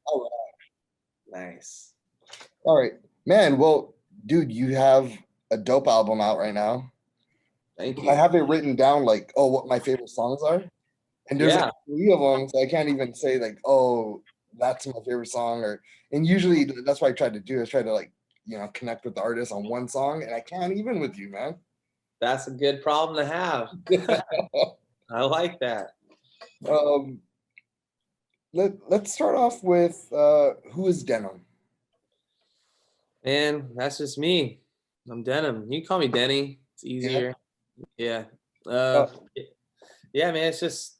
All right. Nice. All right, man. Well, dude, you have a dope album out right now. Thank I you. have it written down like, oh, what my favorite songs are, and there's like Yeah, three of them, so I can't even say like, oh, that's my favorite song. Or and usually that's what I try to do is try to like connect with the artist on one song, and I can't even with you, man. that's a good problem to have. I like that. um, let's start off with who is Denim? Man, that's just me. I'm Denim. You can call me Denny. It's Yeah. easier. Yeah. Uh, Uh, yeah, man. It's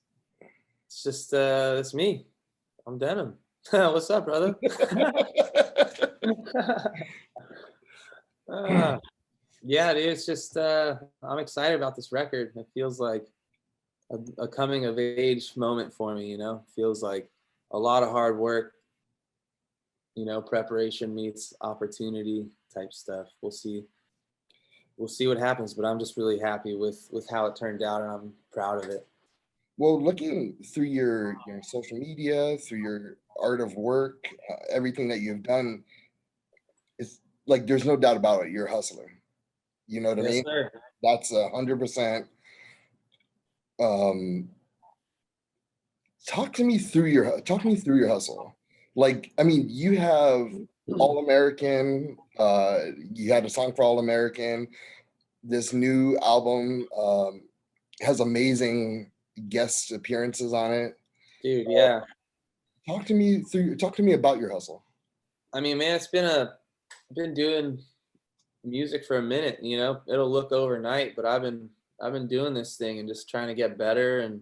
me. I'm Denim. What's up, brother? uh, yeah, dude. It's just I'm excited about this record. It feels like a coming of age moment for me. Feels like a lot of hard work. Preparation meets opportunity type stuff. We'll see what happens, but I'm just really happy with how it turned out, and I'm proud of it. well, looking through your social media, through your art of work, everything that you've done, it's like there's no doubt about it. You're a hustler. You know what I Yes, mean? sir. That's 100%. Um, talk me through your hustle. Like, I mean, you have All American. You had a song for All American. This new album has amazing guest appearances on it. Dude, Uh, yeah. talk to me about your hustle. I mean, man, been doing music for a minute. It'll look overnight, but I've been doing this thing and just trying to get better, and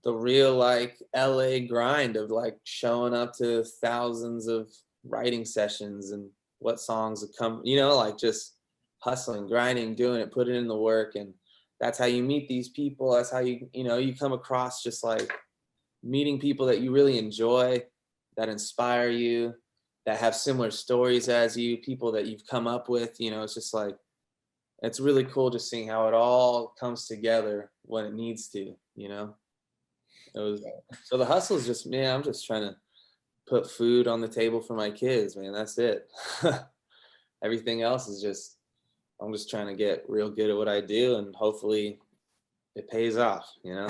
the real like LA grind of like showing up to thousands of writing sessions and what songs have come, like just hustling, grinding, doing it, putting in the work. And that's how you meet these people. That's how you come across just like meeting people that you really enjoy, that inspire you, that have similar stories as you, people that you've come up with. It's just like, it's really cool just seeing how it all comes together when it needs to. It was so the hustle is just, man, I'm just trying to put food on the table for my kids, man. That's it. Everything else is just, I'm just trying to get real good at what I do, and hopefully it pays off. Yeah,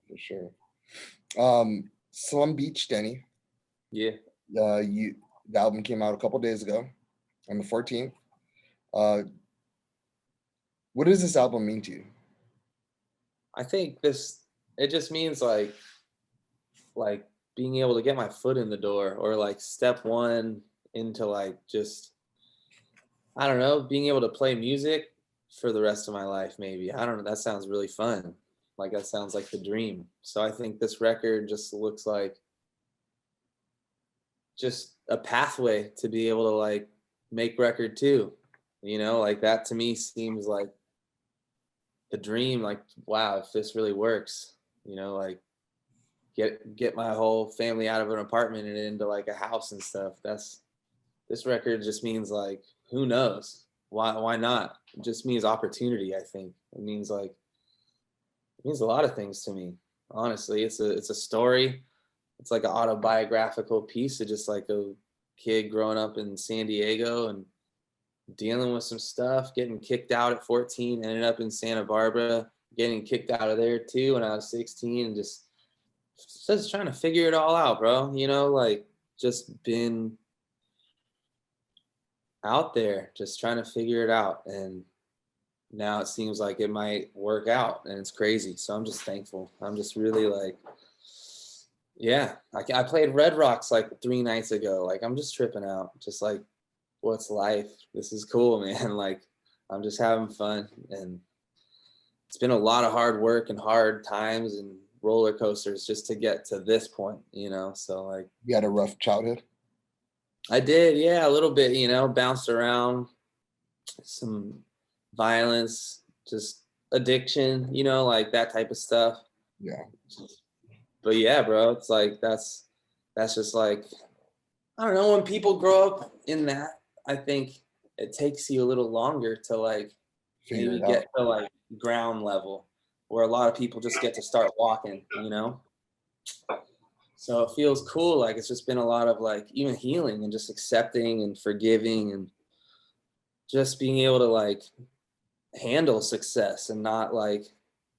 for sure. Slum Beach Denny. Yeah. The album came out a couple days ago on the 14th. Uh, what does this album mean to you? I think it just means like being able to get my foot in the door, or like step one into like just, I don't know, being able to play music for the rest of my life, maybe. I don't know. That sounds really fun. Like that sounds like the dream. So I think this record just looks like just a pathway to be able to like make record two. Like that to me seems like the dream. Like, wow, if this really works, like get my whole family out of an apartment and into like a house and stuff. This record just means like, who knows? Why not? It just means opportunity, I think. It means a lot of things to me. Honestly, it's a story. It's like an autobiographical piece of just like a kid growing up in San Diego and dealing with some stuff, getting kicked out at 14, ended up in Santa Barbara, getting kicked out of there too when I was 16, and just trying to figure it all out, bro. Like just been out there, just trying to figure it out. And now it seems like it might work out, and it's crazy. So I'm just thankful. I'm just really like, yeah, I played Red Rocks like 3 nights ago. Like I'm just tripping out, just like, what's life? This is cool, man. Like I'm just having fun, and it's been a lot of hard work and hard times and roller coasters just to get to this point. So like, You had a rough childhood. I did, yeah, a little bit, bounced around, some violence, just addiction, like that type of stuff. Yeah. But yeah, bro, it's like that's just like, I don't know, when people grow up in that, I think it takes you a little longer to like Figure maybe it out. get to like ground level, where a lot of people just get to start walking. So it feels cool. Like it's just been a lot of like even healing and just accepting and forgiving and just being able to like handle success and not like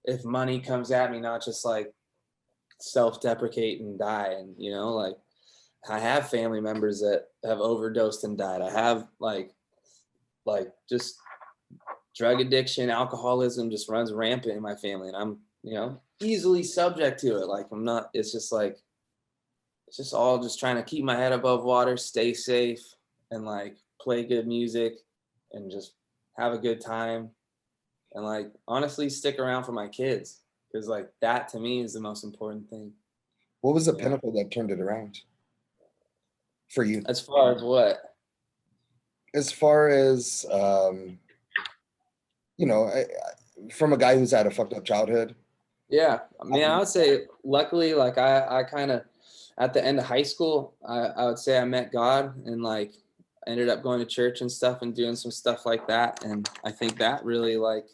if money comes at me, not just like self-deprecate and die. And you know, like I have family members that have overdosed and died. I have like just drug addiction, alcoholism just runs rampant in my family, and I'm, you know, easily subject to it. Like I'm not, it's just like, it's just all just trying to keep my head above water, stay safe, and like play good music and just have a good time. And like, honestly, stick around for my kids. Cause like that to me is the most important thing. What was the Yeah. pinnacle that turned it around for you? As far as what? As far as, you know, from a guy who's had a fucked up childhood. Yeah, I mean, I would say luckily, like I kind of at the end of high school, I would say I met God and like ended up going to church and stuff and doing some stuff like that. And I think that really like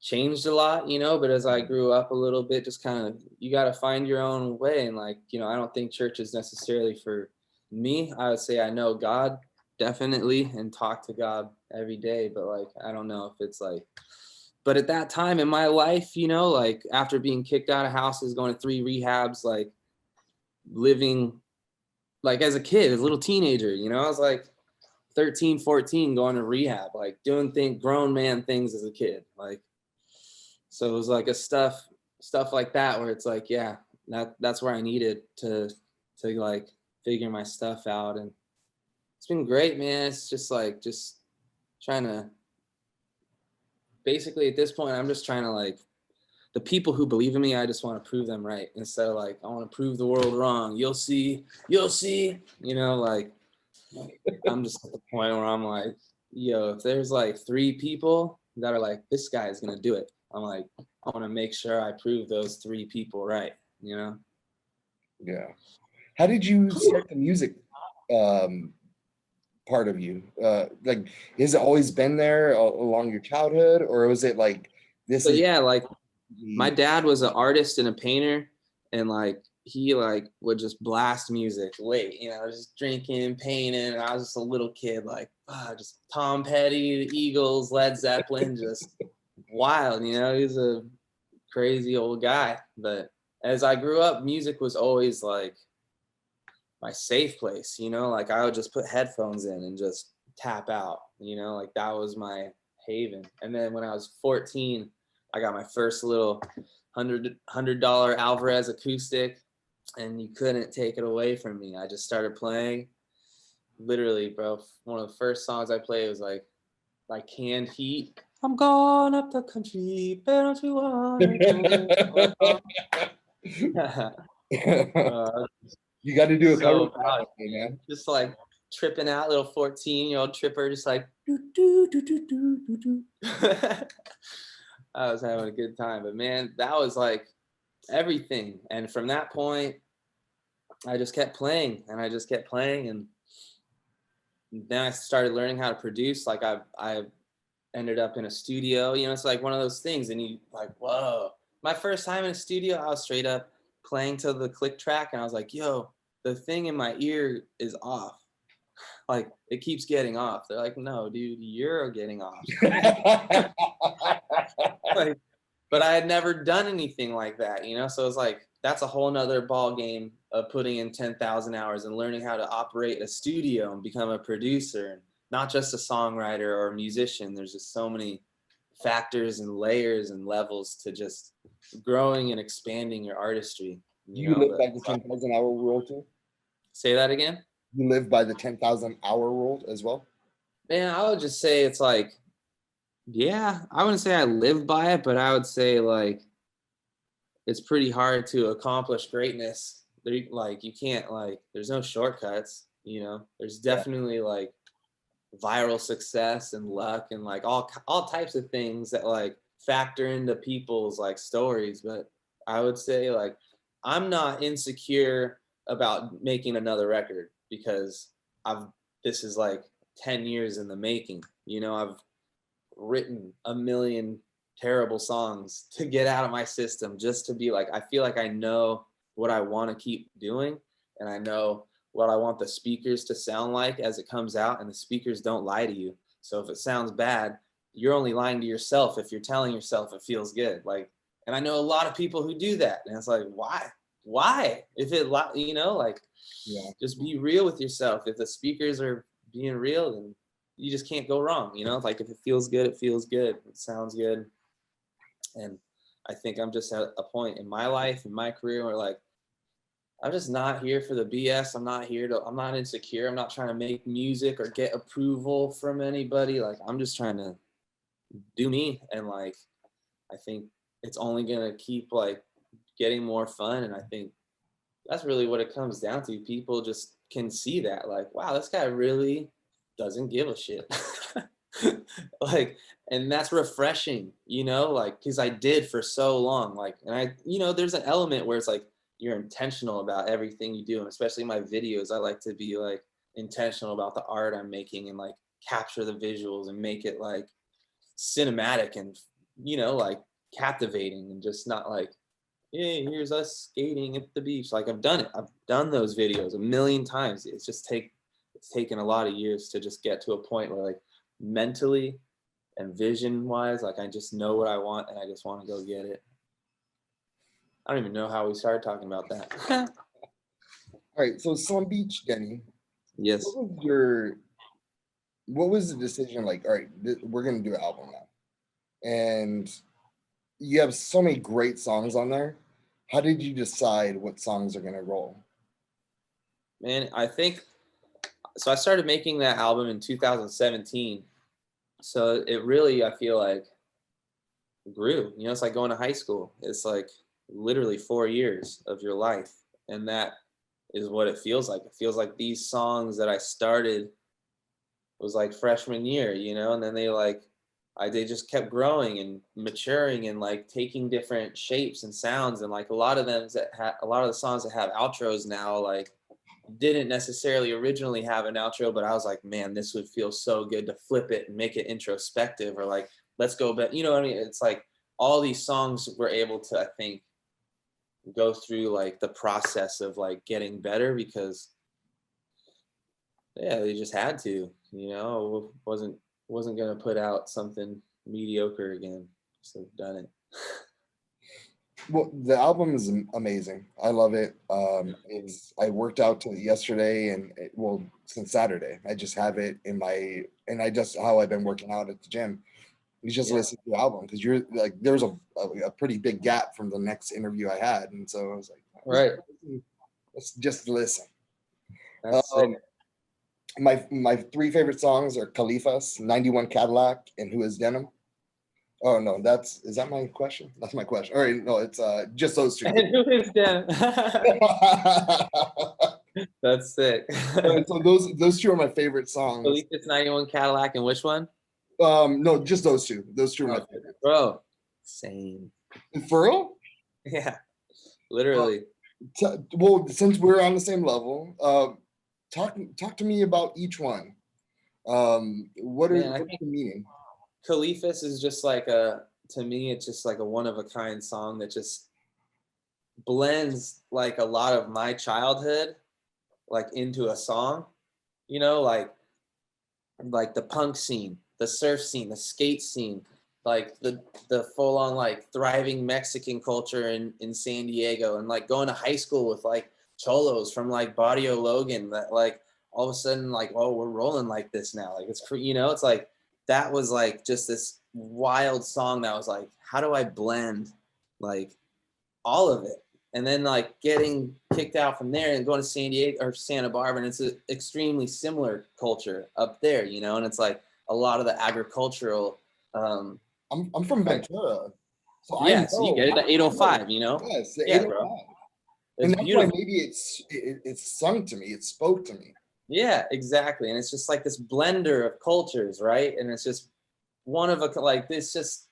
changed a lot, you know, but as I grew up a little bit, just kind of, you got to find your own way. And like, you know, I don't think church is necessarily for me. I would say I know God definitely and talk to God every day, but like, I don't know if it's like, but at that time in my life, you know, like after being kicked out of houses, going to 3 rehabs, like living like as a kid, as a little teenager, you know, I was like 13, 14 going to rehab, like doing grown man things as a kid. Like, so it was like a stuff like that where it's like, yeah, that's where I needed to like figure my stuff out. And it's been great, man. It's just like, just trying to, basically at this point, I'm just trying to like, the people who believe in me, I just want to prove them right instead of like, I want to prove the world wrong. You'll see, you know, like I'm just at the point where I'm like, yo, if there's like 3 people that are like, this guy is going to do it, I'm like, I want to make sure I prove those 3 people right, you know? Yeah. How did you start the music part of you? Like, has it always been there along your childhood, or was it like this So is yeah, like my the dad was an artist and a painter, and like he like would just blast music late, you know, just drinking, painting. And I was just a little kid, like just Tom Petty, the Eagles, Led Zeppelin, just wild, you know. He's a crazy old guy. But as I grew up, music was always like my safe place, you know, like I would just put headphones in and just tap out, you know, like that was my haven. And then when I was 14, I got my first little $100 Alvarez acoustic, and you couldn't take it away from me. I just started playing. Literally, bro, one of the first songs I played was like Canned Heat. I'm going up the country, but don't you want you got to do a cover, so proud, man. just like tripping out, little 14-year-old tripper, just like do, do, do, do, do, do, do. I was having a good time, but man, that was like everything. And from that point, I just kept playing and I just kept playing. And then I started learning how to produce. Like I ended up in a studio, you know, it's like one of those things. And you like, whoa, my first time in a studio, I was straight up playing to the click track. And I was like, yo, the thing in my ear is off. Like it keeps getting off. They're like, no, dude, you're getting off. Like, but I had never done anything like that, you know? So it's like, that's a whole nother ball game of putting in 10,000 hours and learning how to operate a studio and become a producer, and not just a songwriter or a musician. There's just so many factors and layers and levels to just growing and expanding your artistry. You You know, live by but the 10,000 hour rule too? say that again. You live by the 10,000 hour rule as well? Man, I would just say it's like, yeah, I wouldn't say I live by it, but I would say like it's pretty hard to accomplish greatness. There, like you can't like, there's no shortcuts, you know. There's definitely like viral success and luck and like all types of things that like factor into people's like stories. But I would say like I'm not insecure about making another record because this is like 10 years in the making, you know. I've written a million terrible songs to get out of my system just to be like, I feel like I know what I want to keep doing, and I know what I want the speakers to sound like as it comes out, and the speakers don't lie to you. So if it sounds bad, you're only lying to yourself if you're telling yourself it feels good. Like, and I know a lot of people who do that, and it's like, why? If it, you know, like, Yeah. just be real with yourself. If the speakers are being real, then you just can't go wrong. You know, like if it feels good, it feels good. It sounds good. And I think I'm just at a point in my life, in my career, where like, I'm just not here for the BS. I'm not insecure. I'm not trying to make music or get approval from anybody. Like, I'm just trying to do me. And like, I think it's only going to keep like getting more fun. And I think that's really what it comes down to. People just can see that, like, wow, this guy really doesn't give a shit. Like, and that's refreshing, you know, like, because I did for so long. Like, and I, you know, there's an element where it's like, you're intentional about everything you do. And especially my videos, I like to be like intentional about the art I'm making and like capture the visuals and make it like cinematic and, you know, like captivating, and just not like, hey, here's us skating at the beach. Like, I've done it. I've done those videos a million times. It's taken a lot of years to just get to a point where like mentally and vision wise, like I just know what I want and I just want to go get it. I don't even know how we started talking about that. All right. So Slum Beach Denny, Yes. what was the decision like? All right, we're gonna do an album now, and you have so many great songs on there. How did you decide what songs are gonna roll? Man, I think so. I started making that album in 2017. So it really, I feel like, grew. You know, it's like going to high school. It's like literally 4 years of your life. And that is what it feels like. It feels like these songs that I started was like freshman year, you know, and then they just kept growing and maturing and like taking different shapes and sounds. And like a lot of the songs that have outros now, like, didn't necessarily originally have an outro, but I was like, man, this would feel so good to flip it and make it introspective, or like, let's go back. You know what I mean? It's like all these songs were able to, I think, go through like the process of like getting better because, yeah, they just had to, you know, wasn't going to put out something mediocre again. So done it. Well, the album is amazing. I love it. I worked out to it yesterday, and since Saturday, I just have it in my, and I just how I've been working out at the gym. You just Yeah. listen to the album because you're like, there's a pretty big gap from the next interview I had, and so I was like, Right. let's just listen. That's Um, my three favorite songs are Khalifa's 91 Cadillac and Who Is Denim. Oh no, is that my question? That's my question. All right, no, it's just those two. And who is them? That's sick. So those two are my favorite songs. Felipe's 91 Cadillac, and which one? No, just those two. Those two are my favorite. Bro, same. For real? Yeah, literally. Well, since we're on the same level, talk to me about each one. What's the meaning? Khalifa's is just like to me, it's just like a one of a kind song that just blends like a lot of my childhood like into a song, you know, like the punk scene, the surf scene, the skate scene, like the full on like thriving Mexican culture in San Diego, and like going to high school with like cholos from like Barrio Logan that like all of a sudden like, oh, we're rolling like this now. Like it's, you know, it's like, that was like just this wild song that was like, how do I blend like all of it? And then like getting kicked out from there and going to San Diego or Santa Barbara, and it's an extremely similar culture up there, you know, and it's like a lot of the agricultural. I'm from Ventura, so yeah, so you get it, the 805, you know. Yes, the yeah, 805. bro. And that's beautiful. why maybe it's sung to me, it spoke to me. Yeah, exactly. And it's just like this blender of cultures, right? And it's just one of a, like this, just,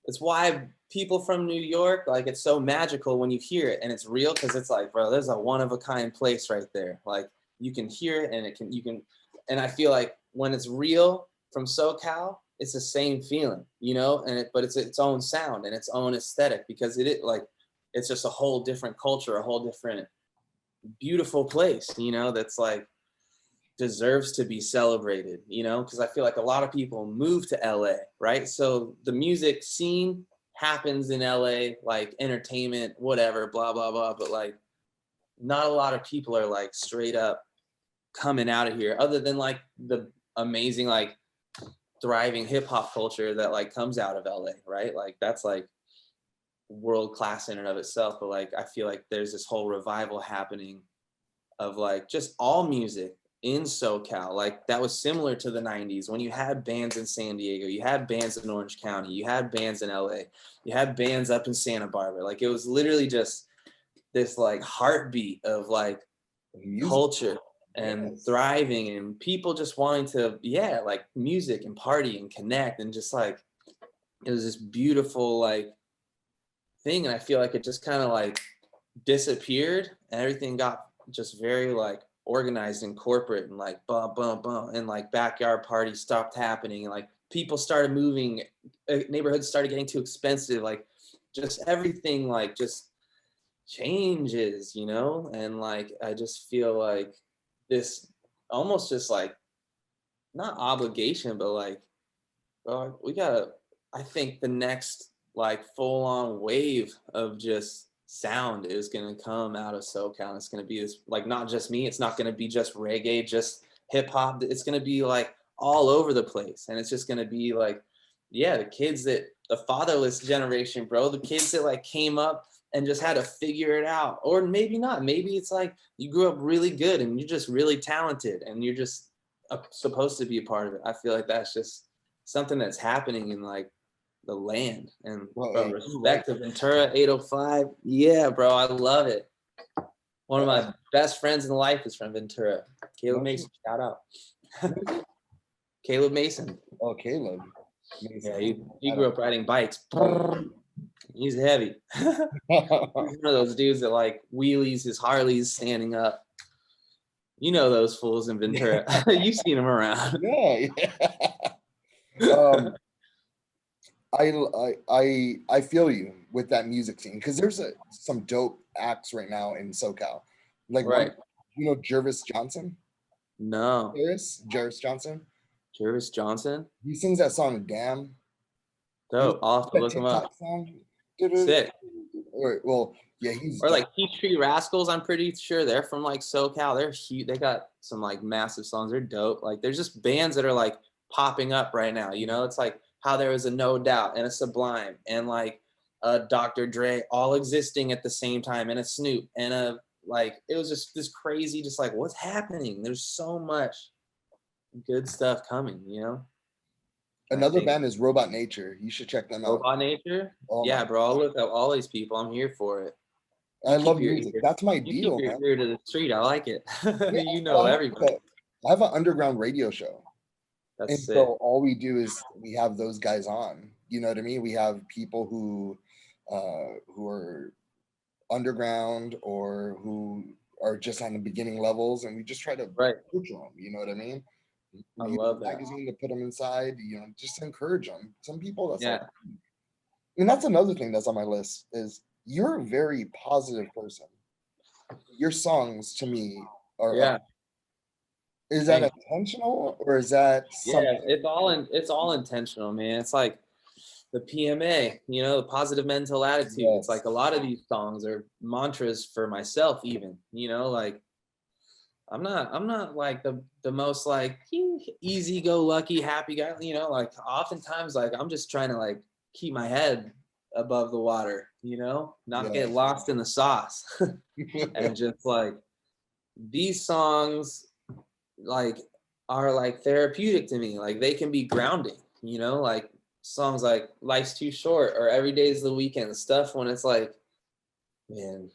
it's why people from New York, like it's so magical when you hear it and it's real, because it's like, bro, there's a one of a kind place right there. Like you can hear it and you can, and I feel like when it's real from SoCal, it's the same feeling, you know, but it's its own sound and its own aesthetic, because like it's just a whole different culture, a whole different beautiful place, you know, that's like deserves to be celebrated, you know, because I feel like a lot of people move to LA, right? So the music scene happens in LA, like entertainment, whatever, blah, blah, blah. But like not a lot of people are like straight up coming out of here other than like the amazing, like thriving hip hop culture that like comes out of LA, right? Like that's like world class in and of itself. But like I feel like there's this whole revival happening of like just all music in SoCal. Like that was similar to the 90s when you had bands in San Diego, you had bands in Orange County, you had bands in LA, you had bands up in Santa Barbara. Like it was literally just this like heartbeat of like culture and thriving and people just wanting to, yeah, like music and party and connect and just like, it was this beautiful like thing. And I feel like it just kind of like disappeared and everything got just very like organized and corporate and like bum, bum, bum. And like backyard parties stopped happening and like people started moving, neighborhoods started getting too expensive. Like just everything like just changes, you know? And like, I just feel like this almost just like, not obligation, but like, well, we gotta, I think the next like full on wave of just sound is gonna come out of SoCal. It's gonna be this like, not just me, it's not gonna be just reggae, just hip hop. It's gonna be like all over the place. And it's just gonna be like, yeah, the kids that, the fatherless generation, bro, the kids that like came up and just had to figure it out. Or maybe not. Maybe it's like you grew up really good and you're just really talented and you're just supposed to be a part of it. I feel like that's just something that's happening in like the land. And bro, respect to Ventura 805. Yeah, bro, I love it. One of my best friends in life is from Ventura. Caleb Mason, shout out. Caleb Mason. Oh, Caleb. Yeah, he grew up riding bikes. He's heavy. He's one of those dudes that like wheelies his Harleys standing up. You know those fools in Ventura. You've seen them around. Yeah. I feel you with that music scene because there's some dope acts right now in SoCal. Like right. You know Jervis Johnson? No. Jervis Johnson? Jervis Johnson? He sings that song Damn. Dope. I'll have to look him up. Sick. Well, yeah, he's or like Peachtree Rascals. I'm pretty sure they're from like SoCal. They're huge. They got some like massive songs. They're dope. Like there's just bands that are like popping up right now. You know, it's like how there was a No Doubt and a Sublime and like a Dr. Dre all existing at the same time and a Snoop and a like it was just this crazy, just like what's happening? There's so much good stuff coming, you know. Another band is Robot Nature. You should check them out. Robot Nature? Oh, yeah, bro. I'll look up all these people. I'm here for it. I love music. That's my deal, man. Keep your ear to the street. I like it. Yeah, you know everybody. I have an underground radio show. That's and sick. So all we do is we have those guys on. You know what I mean? We have people who are underground or who are just on the beginning levels, and we just try to coach them. You know what I mean? I love that. Magazine to put them inside, you know, just to encourage them. Some people, that's yeah. And that's another thing that's on my list is you're a very positive person. Your songs to me are is that intentional or is that something? Yeah, it's all intentional, man. It's like the PMA, you know, the positive mental attitude. Yes. It's like a lot of these songs are mantras for myself even, you know, like I'm not like the most like easy go lucky happy guy, you know, like oftentimes like I'm just trying to like keep my head above the water, you know, not get lost in the sauce. And just like these songs like are like therapeutic to me. Like they can be grounding, you know, like songs like Life's Too Short or Every Day's the Weekend, stuff when it's like, man,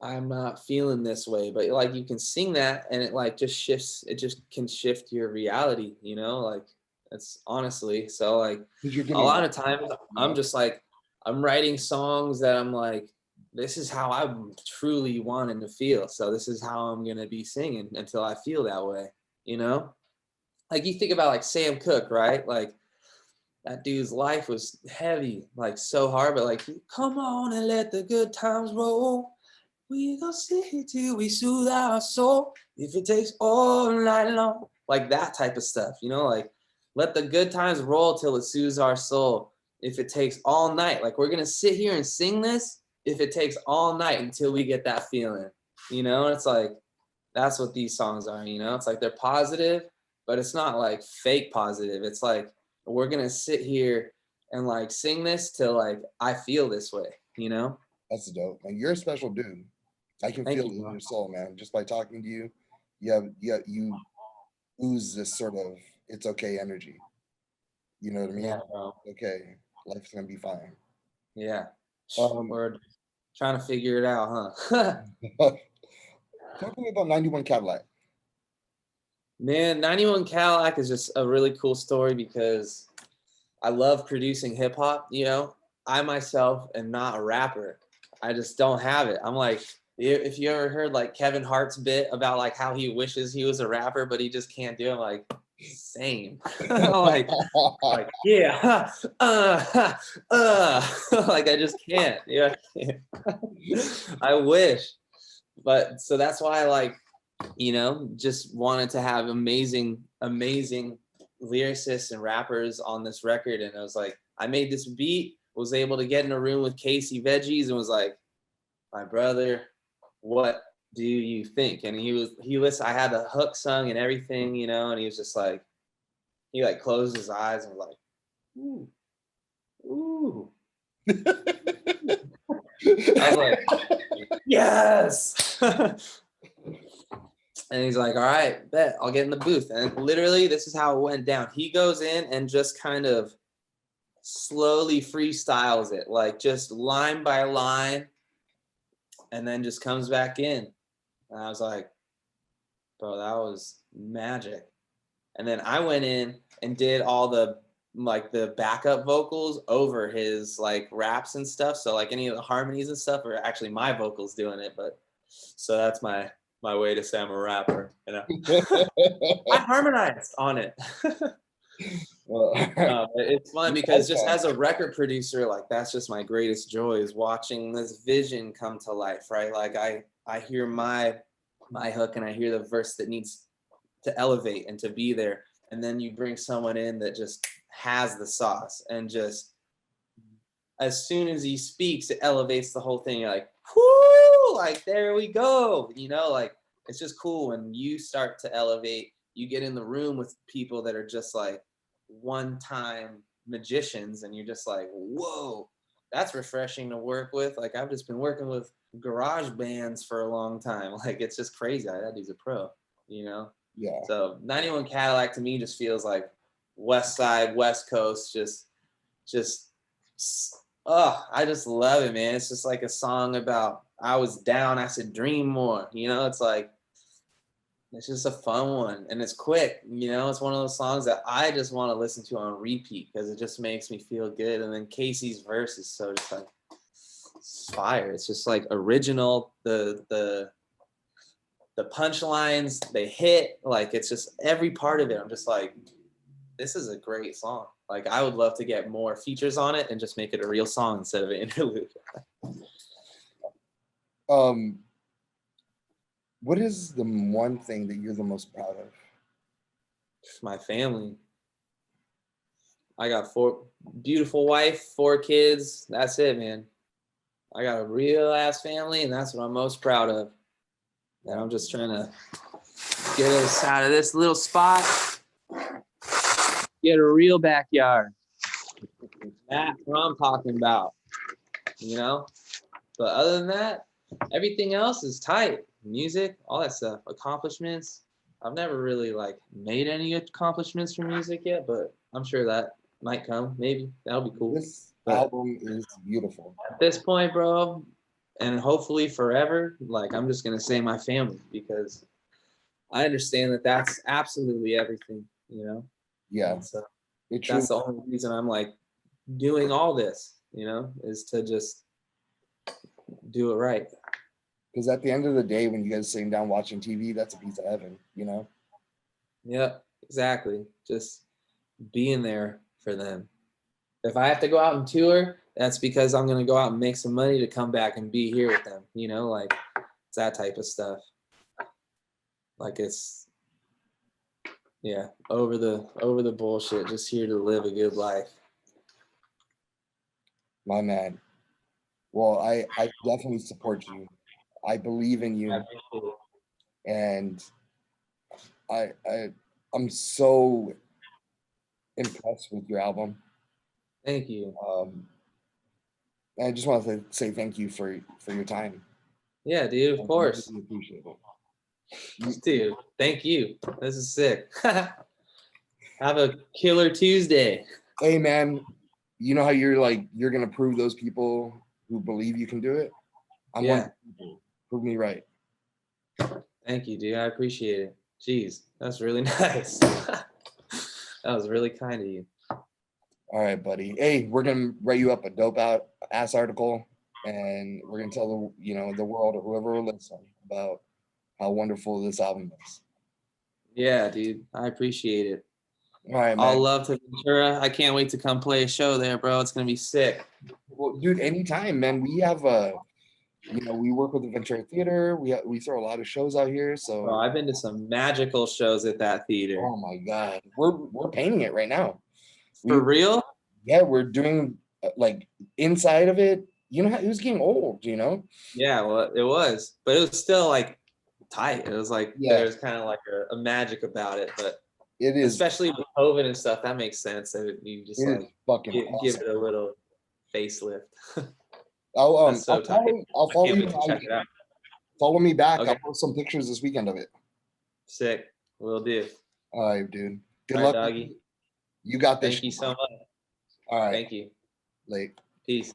I'm not feeling this way, but like you can sing that and it like just shifts, it just can shift your reality, you know, like it's honestly, so like a lot of times I'm just like, I'm writing songs that I'm like, this is how I'm truly wanting to feel. So this is how I'm going to be singing until I feel that way, you know? Like you think about like Sam Cooke, right? Like that dude's life was heavy, like so hard, but like, come on and let the good times roll. We gonna sit here till we soothe our soul. If it takes all night long. Like that type of stuff, you know, like let the good times roll till it soothes our soul. If it takes all night, like we're gonna sit here and sing this if it takes all night until we get that feeling, you know. It's like that's what these songs are, you know. It's like they're positive, but it's not like fake positive. It's like we're gonna sit here and like sing this till like I feel this way, you know. That's dope. Like you're a special dude. I can Thank feel you, it in bro. your soul, man. Just by talking to you, you ooze this sort of it's okay energy. You know what I mean? Yeah, bro. Okay, life's gonna be fine. Yeah. Um, We're trying to figure it out, huh? talk to me about 91 Cadillac. Man, 91 Cadillac is just a really cool story because I love producing hip hop, you know. I myself am not a rapper. I just don't have it. I'm like, if you ever heard like Kevin Hart's bit about like how he wishes he was a rapper, but he just can't do it, like, same. like, like, yeah, like I just can't. Yeah, I can't. I wish. But so that's why I like, you know, just wanted to have amazing lyricists and rappers on this record. And I was like, I made this beat, was able to get in a room with Casey Veggies and was like, my brother, what do you think? And he listened, I had the hook sung and everything, you know, and he was just like, he like closed his eyes and was like, ooh, ooh. I was like, yes. And he's like, all right, bet, I'll get in the booth. And literally, this is how it went down. He goes in and just kind of slowly freestyles it, like just line by line, and then just comes back in. And I was like, bro, that was magic. And then I went in and did all the like the backup vocals over his like raps and stuff. So like any of the harmonies and stuff are actually my vocals doing it. But so that's my way to say I'm a rapper, you know. I harmonized on it. It's fun because just as a record producer, like that's just my greatest joy is watching this vision come to life, right? Like I hear my hook and I hear the verse that needs to elevate and to be there, and then you bring someone in that just has the sauce and just as soon as he speaks, it elevates the whole thing. You're like, whoo, like there we go, you know, like it's just cool when you start to elevate. You get in the room with people that are just like one-time magicians, and you're just like, whoa, that's refreshing to work with. Like I've just been working with garage bands for a long time. Like it's just crazy. That dude's a pro, you know. Yeah. So 91 Cadillac to me just feels like West Side, West Coast, just oh, I just love it, man. It's just like a song about I was down, I said dream more, you know. It's like it's just a fun one and it's quick, you know. It's one of those songs that I just want to listen to on repeat because it just makes me feel good. And then Casey's verse is so just like it's fire. It's just like original. The punchlines they hit, like it's just every part of it. I'm just like, this is a great song. Like I would love to get more features on it and just make it a real song instead of an interlude. What is the one thing that you're the most proud of? My family. I got 4 beautiful wife, 4 kids. That's it, man. I got a real ass family, and that's what I'm most proud of. And I'm just trying to get us out of this little spot, get a real backyard. That's what I'm talking about, you know? But other than that, everything else is tight. Music, all that stuff, accomplishments. I've never really like made any accomplishments for music yet, but I'm sure that might come. Maybe that'll be cool. This But album is beautiful. at this point, bro, and hopefully forever, like I'm just gonna say my family because I understand that that's absolutely everything, you know. Yeah, so it truly. that's the only reason I'm like doing all this, you know, is to just do it right. Because at the end of the day, when you guys sitting down watching TV, that's a piece of heaven, you know? Yep, exactly. Just being there for them. if I have to go out and tour, that's because I'm gonna go out and make some money to come back and be here with them. You know, like it's that type of stuff. Like it's yeah, over the bullshit. Just here to live a good life. My man. Well, I definitely support you. I believe in I you, appreciate it. and I'm so impressed with your album. Thank you. I just want to say thank you for your time. Yeah, dude, of course. I appreciate it. Dude, thank you. This is sick. Have a killer Tuesday. Hey man, you know how you're gonna prove those people who believe you can do it? I'm one of Yeah. the people. Prove me right. Thank you, dude. I appreciate it. Jeez, that's really nice. That was really kind of you. All right, buddy. Hey, we're gonna write you up a dope out ass article, and we're gonna tell the world or whoever will listen about how wonderful this album is. Yeah, dude. I appreciate it. All right, All man. love to Ventura. I can't wait to come play a show there, bro. It's gonna be sick. Well, dude, anytime, man. We have we work with the Ventura Theater. We throw a lot of shows out here. So Bro, I've been to some magical shows at that theater. oh my God, we're painting it right now. For real? Yeah, we're doing like inside of it. You know, it was getting old. Yeah, well, it was, but it was still like tight. It was like there's kind of like a magic about it, but it is, especially with COVID and stuff. That makes sense. That you just like fucking give awesome. it a little facelift. I'll That's so tight. I'll follow you. Check it out. Follow me back. Okay. I'll post some pictures this weekend of it. Sick. Will do. All right, dude. Good All luck, right, doggy. you got this. Thank you so much. All right. Thank you. Late. Peace.